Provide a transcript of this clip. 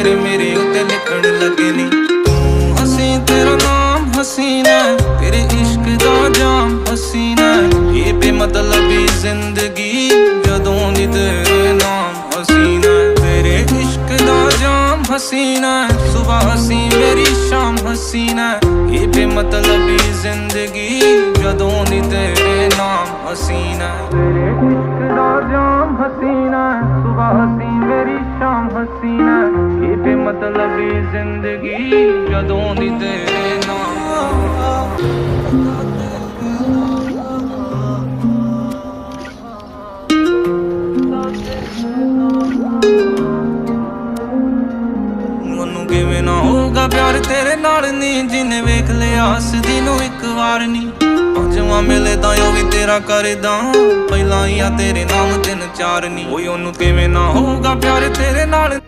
ਤੇਰੇ ਮੇਰੇ ਉੱਤੇ ਲਿਖਣ ਲੱਗੇ ਨੀ। ਤੂੰ ਹਸੀਂ ਤੇਰਾ ਨਾਮ ਹਸੀਨਾ, ਤੇਰੇ ਇਸ਼ਕ ਦਾ ਜਾਮ ਹਸੀਨਾ। ਇਹ ਬੇਮਤਲਬੀ ਜ਼ਿੰਦਗੀ ਜਦੋਂ ਦੀ ਤੇਰੇ ਨਾਮ ਹਸੀਨਾ। ਤੇਰੇ ਇਸ਼ਕ ਦਾ ਜਾਮ ਹਸੀਨਾ, ਸੁਬਹ ਹਸੀ ਮੇਰੀ ਸ਼ਾਮ ਹਸੀਨਾ। ਇਹ ਬੇਮਤਲਬੀ ਜ਼ਿੰਦਗੀ ਜਦੋਂ ਦੀ ਤੇਰੇ ਨਾਮ ਹਸੀਨਾ। ਤੇਰੇ ਇਸ਼ਕ ਦਾ ਜਾਮ ਹਸੀਨਾ, ਸੁਬਹ ਹਸੀ ਮੇਰੀ ਸ਼ਾਮ ਹਸੀਨਾ। ਇਹ ਬੇਮਤਲਬੀ ਜ਼ਿੰਦਗੀ ਜਦੋਂ ਦੀ ਤੇਰੇ ਨਾਮ। ਮੈਨੂੰ ਕਿਵੇਂ ਨਾ ਹੋਊਗਾ ਪਿਆਰ ਤੇਰੇ ਨਾਲ ਨੀ, ਜਿਹਨੇ ਵੇਖ ਲਿਆ ਹੱਸਦੀ ਨੂੰ ਇੱਕ ਵਾਰ ਨੀ। ਪੰਜਵਾਂ ਮਿਲੇ ਤਾਂ ਉਹ ਵੀ ਤੇਰਾ ਕਰਦਾ, ਪਹਿਲਾਂ ਹੀ ਆ ਤੇਰੇ ਨਾਮ 3 4 ਨੀ। ਓਏ ਉਹਨੂੰ ਕਿਵੇਂ ਨਾ ਹੋਊਗਾ ਪਿਆਰ ਤੇਰੇ ਨਾਲ।